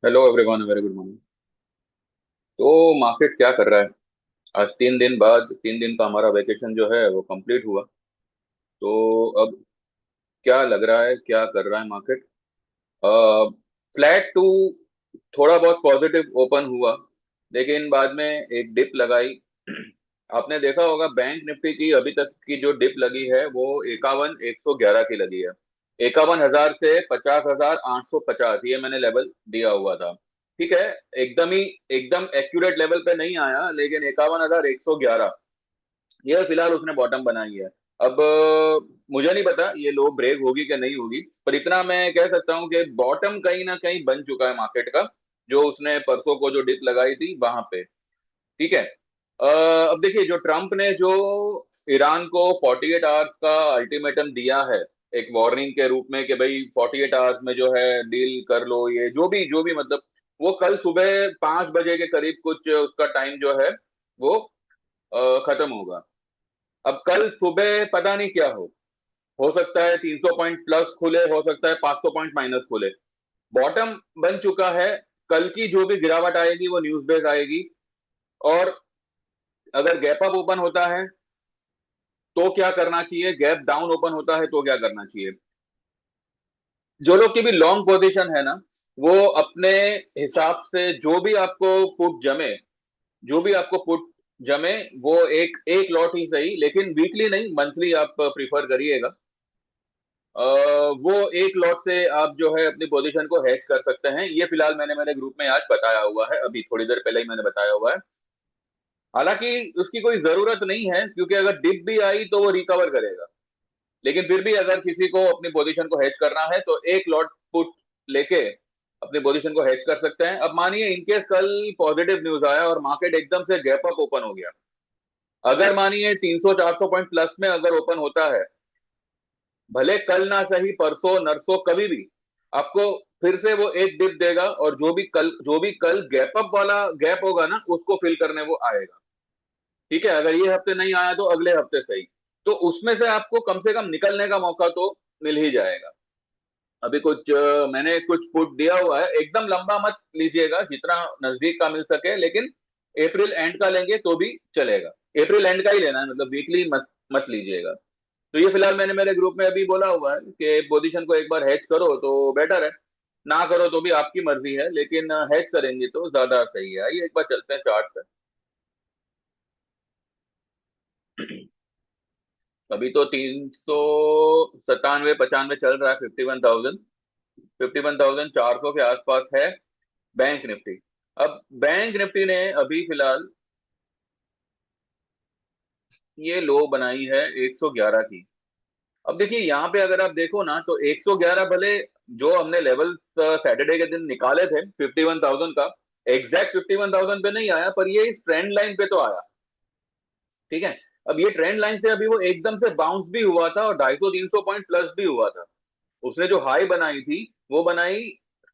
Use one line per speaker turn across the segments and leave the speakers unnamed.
Hello everyone, very good morning. तो market क्या कर रहा है? आज 3 दिन बाद 3 दिन का हमारा वेकेशन जो है वो कंप्लीट हुआ। तो अब क्या लग रहा है, क्या कर रहा है मार्केट? फ्लैट टू थोड़ा बहुत पॉजिटिव ओपन हुआ, लेकिन बाद में एक डिप लगाई। आपने देखा होगा बैंक निफ्टी की अभी तक की जो डिप लगी है वो 51,111 की लगी है। 51,000 से 50,850, ये मैंने लेवल दिया हुआ था। ठीक है, एकदम ही एकदम एक्यूरेट लेवल पे नहीं आया, लेकिन 51,111 ये फिलहाल उसने बॉटम बनाई है। अब मुझे नहीं पता ये लो ब्रेक होगी कि नहीं होगी, पर इतना मैं कह सकता हूँ कि बॉटम कहीं ना कहीं बन चुका है मार्केट का, जो उसने परसों को जो डिप लगाई थी वहां पे। ठीक है। अब देखिए, जो ट्रम्प ने जो ईरान को 48 आवर्स का अल्टीमेटम दिया है, एक वार्निंग के रूप में कि भाई 48 आवर्स में जो है डील कर लो, ये जो भी मतलब, वो कल सुबह 5 बजे के करीब कुछ उसका टाइम जो है वो खत्म होगा। अब कल सुबह पता नहीं क्या हो सकता है 300 पॉइंट प्लस खुले, हो सकता है 500 पॉइंट माइनस खुले। बॉटम बन चुका है। कल की जो भी गिरावट आएगी वो न्यूज बेस आएगी। और अगर गैप अप ओपन होता है तो क्या करना चाहिए, गैप डाउन ओपन होता है तो क्या करना चाहिए? जो लोग की भी लॉन्ग पोजीशन है ना, वो अपने हिसाब से जो भी आपको पुट जमे, वो एक एक लॉट ही सही, लेकिन वीकली नहीं, मंथली आप प्रिफर करिएगा। अ, वो एक लॉट से आप जो है अपनी पोजीशन को हैच कर सकते हैं। ये फिलहाल मैंने मेरे ग्रुप में आज बताया हुआ है, अभी थोड़ी देर पहले ही मैंने बताया हुआ है। हालांकि उसकी कोई जरूरत नहीं है, क्योंकि अगर डिप भी आई तो वो रिकवर करेगा। लेकिन फिर भी अगर किसी को अपनी पोजीशन को हेज करना है तो एक लॉट पुट लेके अपनी पोजीशन को हेज कर सकते हैं। अब मानिए इनकेस कल पॉजिटिव न्यूज आया और मार्केट एकदम से गैप अप ओपन हो गया, अगर मानिए 300-400 पॉइंट प्लस में अगर ओपन होता है, भले कल ना सही, परसों नरसों कभी भी आपको फिर से वो एक डिप देगा, और जो भी कल गैप अप वाला गैप होगा ना, उसको फिल करने वो आएगा। ठीक है, अगर ये हफ्ते नहीं आया तो अगले हफ्ते सही। तो उसमें से आपको कम से कम निकलने का मौका तो मिल ही जाएगा। अभी कुछ मैंने कुछ पुट दिया हुआ है, एकदम लंबा मत लीजिएगा, जितना नजदीक का मिल सके, लेकिन अप्रैल एंड का लेंगे तो भी चलेगा। अप्रैल एंड का ही लेना है, मतलब वीकली मत मत लीजिएगा। तो ये फिलहाल मैंने मेरे ग्रुप में अभी बोला हुआ है कि पोजीशन को एक बार हैच करो तो बेटर है, ना करो तो भी आपकी मर्जी है, लेकिन हैच करेंगे तो ज्यादा सही है। आइए एक बार चलते हैं चार्ट पे। अभी तो 397-95 चल रहा है, 51,000, 51,400 के आसपास है बैंक निफ्टी। अब बैंक निफ्टी ने अभी फिलहाल ये लो बनाई है 111 की। अब देखिए यहाँ पे अगर आप देखो ना, तो 111 भले जो हमने लेवल सैटरडे के दिन निकाले थे 51,000 का, एग्जैक्ट 51,000 पे नहीं आया, पर ये इस ट्रेंड लाइन पे तो आया। ठीक है। अब ये ट्रेंड लाइन से अभी वो एकदम से बाउंस भी हुआ था और 250-300 पॉइंट प्लस भी हुआ था। उसने जो हाई बनाई थी वो बनाई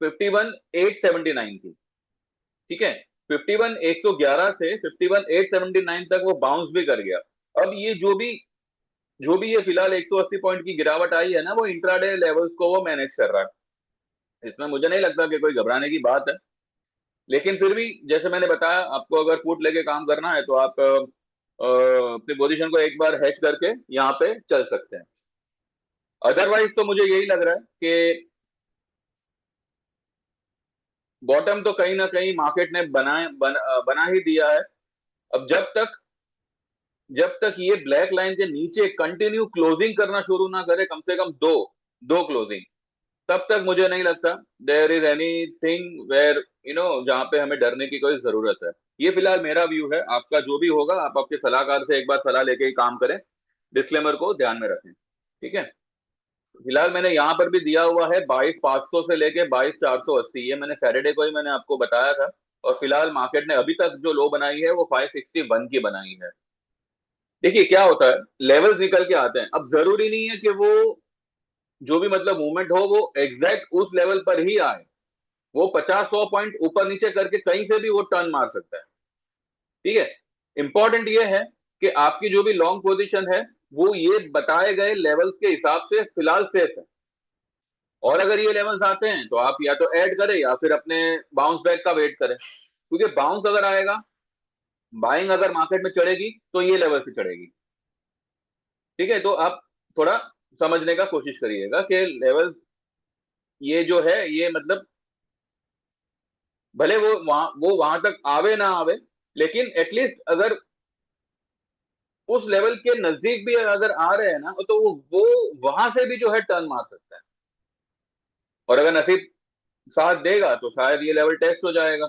51,879 की। ठीक है। 51,111 से 51,879 तक वो बाउंस भी कर गया। अब ये जो भी ये फिलहाल 180 पॉइंट की गिरावट आई है ना, वो इंट्राडे लेवल्स को वो मैनेज कर रहा है। इसमें मुझे नहीं लगता कि कोई घबराने की बात है। लेकिन फिर भी जैसे मैंने बताया आपको, अगर पुट लेके काम करना है तो आप अपनी पोजीशन को एक बार हैच करके यहाँ पे चल सकते हैं। अदरवाइज तो मुझे यही लग रहा है कि बॉटम तो कहीं ना कहीं मार्केट ने बना ही दिया है। अब जब तक ये ब्लैक लाइन के नीचे कंटिन्यू क्लोजिंग करना शुरू ना करे, कम से कम दो दो क्लोजिंग, तब तक मुझे नहीं लगता देयर इज एनीथिंग वेयर जहां पे हमें डरने की कोई जरूरत है। ये फिलहाल मेरा व्यू है, आपका जो भी होगा आप आपके सलाहकार से एक बार सलाह लेके ही काम करें। डिस्क्लेमर को ध्यान में रखें। ठीक है। फिलहाल मैंने यहाँ पर भी दिया हुआ है 22,500 से लेके 22,480, ये मैंने सैटरडे को ही मैंने आपको बताया था। और फिलहाल मार्केट ने अभी तक जो लो बनाई है वो 561 की बनाई है। देखिए क्या होता है, लेवल्स निकल के आते हैं, अब जरूरी नहीं है कि वो जो भी मतलब मूवमेंट हो वो एग्जैक्ट उस लेवल पर ही आए। वो 50-100 पॉइंट ऊपर नीचे करके कहीं से भी वो टर्न मार सकता है। ठीक है। इंपॉर्टेंट ये है कि आपकी जो भी लॉन्ग पोजीशन है वो ये बताए गए लेवल्स के हिसाब से फिलहाल सेफ है। और अगर ये लेवल्स आते हैं तो आप या तो ऐड करें या फिर अपने बाउंस बैक का वेट करें, क्योंकि बाउंस अगर आएगा, बाइंग अगर मार्केट में चढ़ेगी तो ये लेवल से चढ़ेगी। ठीक है, तो आप थोड़ा समझने का कोशिश करिएगा कि लेवल ये जो है ये मतलब, भले वो वहां तक आवे ना आवे, लेकिन एटलीस्ट अगर उस लेवल के नजदीक भी अगर आ रहे हैं ना, तो वो वहां से भी जो है टर्न मार सकता है। और अगर नसीब साथ देगा तो शायद ये लेवल टेस्ट हो जाएगा।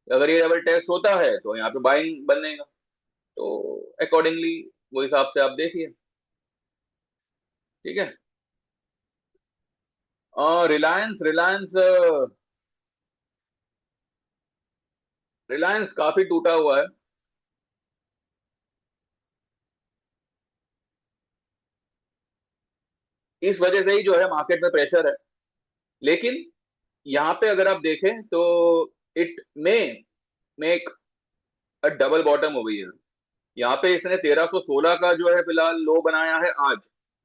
अगर ये लेवल टेस्ट होता है तो यहाँ पे बाइंग बनेगा। तो अकॉर्डिंगली वो हिसाब से आप देखिए। ठीक है। रिलायंस रिलायंस रिलायंस काफी टूटा हुआ है। इस वजह से ही जो है मार्केट में प्रेशर है। लेकिन यहाँ पे अगर आप देखें तो it may make a double bottom हो गई है। यहाँ पे इसने 1316 का जो है फिलहाल लो बनाया है आज।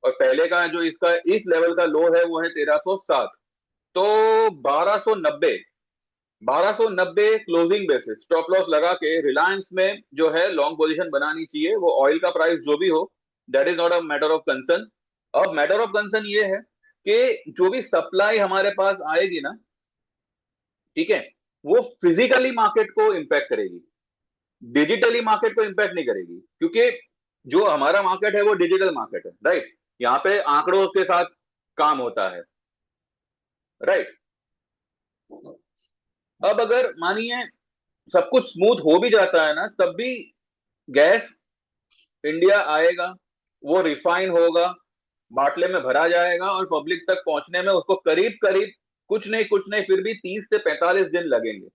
और पहले का जो इसका इस लेवल का लो है वो है 1307। तो 1290, 1290 क्लोजिंग बेसिस स्टॉप लॉस लगा के रिलायंस में जो है लॉन्ग पोजीशन बनानी चाहिए। वो ऑयल का प्राइस जो भी हो, that is not a matter of concern. अब मैटर ऑफ कंसर्न ये है कि जो भी सप्लाई हमारे पास आएगी ना, ठीक है, वो फिजिकली मार्केट को इंपैक्ट करेगी, डिजिटली मार्केट को इंपैक्ट नहीं करेगी। क्योंकि जो हमारा मार्केट है वो डिजिटल मार्केट है, राइट। यहाँ पे आंकड़ों के साथ काम होता है, राइट। अब अगर मानिए सब कुछ स्मूथ हो भी जाता है ना, तब भी गैस इंडिया आएगा, वो रिफाइन होगा, बाटले में भरा जाएगा और पब्लिक तक पहुंचने में उसको करीब करीब कुछ नहीं फिर भी 30 से 45 दिन लगेंगे।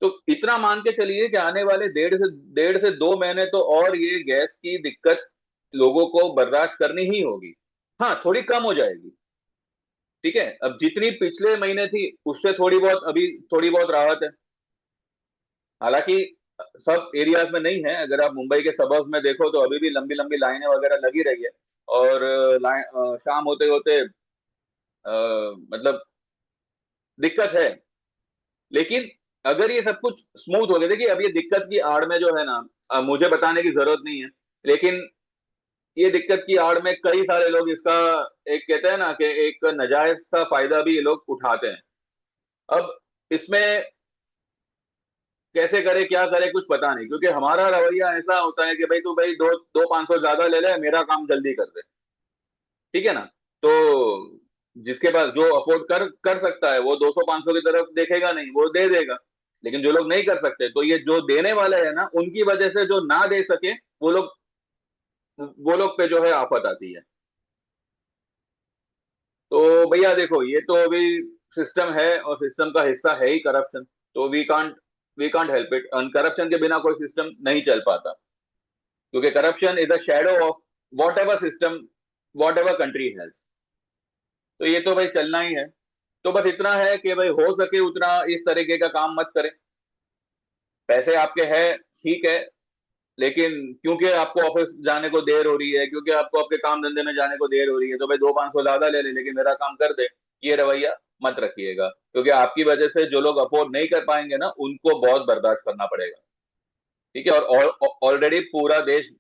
तो इतना मान के चलिए कि आने वाले 1.5 से 2 महीने तो और ये गैस की दिक्कत लोगों को बर्दाश्त करनी ही होगी। हाँ, थोड़ी कम हो जाएगी। ठीक है, अब जितनी पिछले महीने थी उससे थोड़ी बहुत अभी थोड़ी बहुत राहत है। हालांकि सब एरियाज में नहीं है। अगर आप मुंबई के सबर्ब्स में देखो तो अभी भी लंबी लंबी लाइनें वगैरह लगी रही है। और शाम होते होते मतलब दिक्कत है। लेकिन अगर ये सब कुछ स्मूथ हो गया, देखिए अब ये दिक्कत की आड़ में जो है ना, मुझे बताने की जरूरत नहीं है, लेकिन ये दिक्कत की आड़ में कई सारे लोग इसका एक कहते हैं ना कि एक नाजायज सा फायदा भी ये लोग उठाते हैं। अब इसमें कैसे करे क्या करे कुछ पता नहीं, क्योंकि हमारा रवैया ऐसा होता है कि भाई तू भाई दो दो 500 ज्यादा ले ले, मेरा काम जल्दी कर दे। ठीक है ना। तो जिसके पास जो अफोर्ड कर सकता है वो 200 500 की तरफ देखेगा नहीं, वो दे देगा। लेकिन जो लोग नहीं कर सकते, तो ये जो देने वाले हैं ना, उनकी वजह से जो ना दे सके वो लोग पे जो है आफत आती है। तो भैया देखो, ये तो अभी सिस्टम है और सिस्टम का हिस्सा है ही करप्शन। तो we can't help it. Corruption के बिना कोई सिस्टम नहीं चल पाता, क्योंकि corruption is a shadow of whatever system, whatever country has. तो ये तो भाई चलना ही है। तो बस इतना है कि भाई हो सके उतना इस तरीके का काम मत करें। पैसे आपके हैं, ठीक है, लेकिन क्योंकि आपको ऑफिस जाने को देर हो रही है, क्योंकि आपको आपके काम धंधे में जाने को देर हो रही है, तो भाई 200 500 ज्यादा ले ले लेकिन मेरा काम कर दे, ये रवैया मत रखिएगा। क्योंकि आपकी वजह से जो लोग अफोर्ड नहीं कर पाएंगे ना, उनको बहुत बर्दाश्त करना पड़ेगा। ठीक है, और ऑलरेडी पूरा देश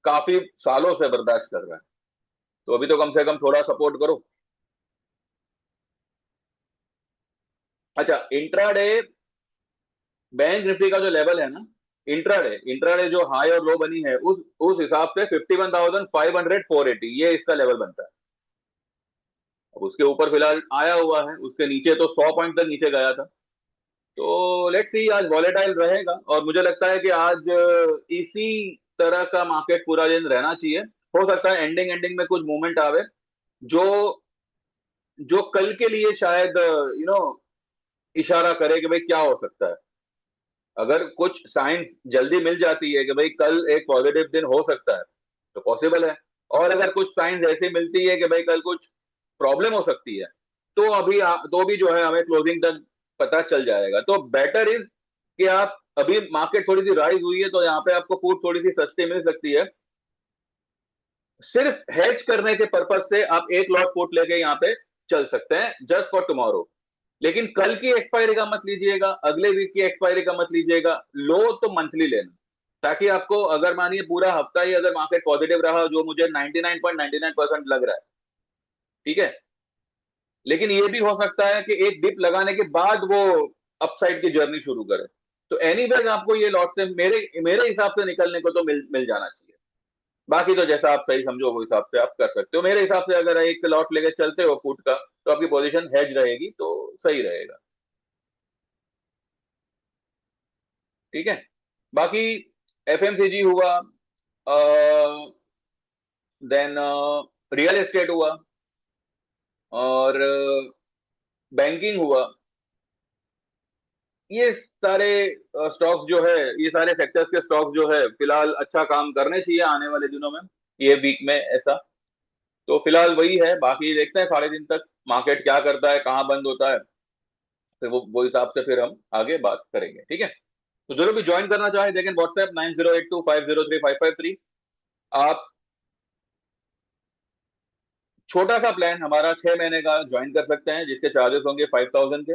काफी सालों से बर्दाश्त कर रहा है। तो अभी तो कम से कम थोड़ा सपोर्ट करो। अच्छा, इंट्राडे बैंक निफ्टी का जो लेवल है ना, इंट्राडे इंट्राडे जो हाई और लो बनी है, उस हिसाब से 51,500 480 ये इसका लेवल बनता है। अब उसके ऊपर फिलहाल आया हुआ है, उसके नीचे तो 100 पॉइंट तक नीचे गया था। तो लेट्स सी, आज वॉलेटाइल रहेगा और मुझे लगता है कि आज इसी तरह का मार्केट पूरा दिन रहना चाहिए। हो सकता है एंडिंग एंडिंग में कुछ मूवमेंट आवे जो जो कल के लिए शायद इशारा करे कि भाई क्या हो सकता है। अगर कुछ साइंस जल्दी मिल जाती है कि भाई कल एक पॉजिटिव दिन हो सकता है, तो पॉसिबल है। और अगर कुछ साइंस ऐसी मिलती है कि भाई कल कुछ प्रॉब्लम हो सकती है, तो तो भी जो है हमें क्लोजिंग तक पता चल जाएगा। तो बेटर इज कि आप अभी मार्केट थोड़ी सी राइज हुई है तो यहाँ पे आपको फूड थोड़ी सी सस्ती मिल सकती है। सिर्फ हेज करने के पर्पज से आप एक लॉट पुट लेके यहाँ पे चल सकते हैं जस्ट फॉर टुमारो। लेकिन कल की एक्सपायरी का मत लीजिएगा, अगले वीक की एक्सपायरी का मत लीजिएगा, लो तो मंथली लेना, ताकि आपको अगर मानिए पूरा हफ्ता ही अगर मार्केट पॉजिटिव रहा, जो मुझे 99.99% लग रहा है, ठीक है, लेकिन ये भी हो सकता है कि एक डिप लगाने के बाद वो अपसाइड की जर्नी शुरू करे। तो एनीवेज आपको ये लॉट से मेरे मेरे हिसाब से निकलने को तो मिल मिल जाना चाहिए। बाकी तो जैसा आप सही समझो वो हिसाब से आप कर सकते हो। मेरे हिसाब से अगर एक लॉट लेके चलते हो फुट का, तो आपकी पोजीशन हेज रहेगी तो सही रहेगा। ठीक है। बाकी एफएमसीजी हुआ, देन रियल एस्टेट हुआ, और बैंकिंग हुआ, ये सारे स्टॉक्स जो है, ये सारे सेक्टर्स के स्टॉक जो है फिलहाल अच्छा काम करने चाहिए आने वाले दिनों में, ये वीक में ऐसा। तो फिलहाल वही है, बाकी देखते हैं 3:30 तक मार्केट क्या करता है, कहाँ बंद होता है, फिर वो हिसाब से फिर हम आगे बात करेंगे। ठीक है। तो जो लोग भी ज्वाइन करना चाहे देखें व्हाट्सएप 9082503553। आप छोटा सा प्लान हमारा 6 महीने का ज्वाइन कर सकते हैं, जिसके चार्जेस होंगे 5000 के,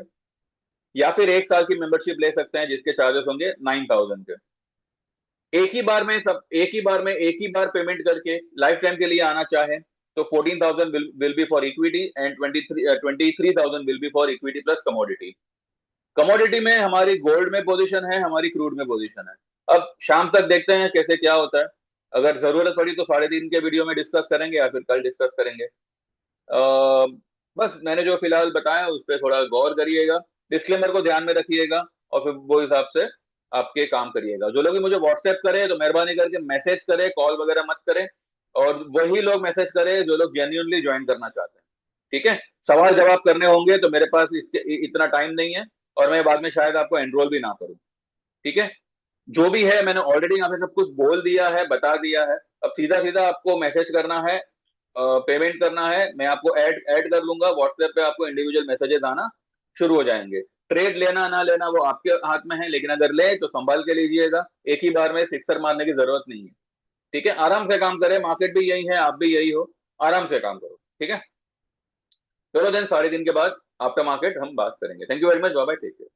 या फिर 1 साल की मेंबरशिप ले सकते हैं जिसके चार्जेस होंगे 9000 के। एक ही बार पेमेंट करके लाइफ टाइम के लिए आना चाहे तो 14,000 will be for equity, and 23,000 will be for equity plus commodity. Commodity में हमारी गोल्ड में पोजीशन है, हमारी क्रूड में पोजीशन है। अब शाम तक देखते हैं कैसे क्या होता है। अगर जरूरत पड़ी तो 3:30 के वीडियो में डिस्कस करेंगे, या फिर कल डिस्कस करेंगे। बस मैंने जो फिलहाल बताया उस पर थोड़ा गौर करिएगा, डिस्क्लेमर को ध्यान में रखिएगा, और फिर वो हिसाब से आपके काम करिएगा। जो लोग भी मुझे व्हाट्सएप करें तो मेहरबानी करके मैसेज करें, कॉल वगैरह मत करें, और वही लोग मैसेज करें जो लोग जेन्युइनली ज्वाइन करना चाहते हैं। ठीक है। सवाल जवाब करने होंगे तो मेरे पास इसके इतना टाइम नहीं है, और मैं बाद में शायद आपको एनरोल भी ना करूं। ठीक है। जो भी है मैंने ऑलरेडी यहाँ पे सब कुछ बोल दिया है, बता दिया है। अब सीधा सीधा आपको मैसेज करना है, पेमेंट करना है, मैं आपको ऐड ऐड कर लूंगा व्हाट्सएप पे, आपको इंडिविजुअल मैसेजेस आना शुरू हो जाएंगे। ट्रेड लेना ना लेना वो आपके हाथ में है, लेकिन अगर ले तो संभाल के लीजिएगा, एक ही बार में सिक्सर मारने की जरूरत नहीं है। ठीक है। आराम से काम करें, मार्केट भी यही है, आप भी यही हो, आराम से काम करो। ठीक है। चलो देन 3:30 के बाद आफ्टर मार्केट हम बात करेंगे। Thank you very much, bye bye, take care.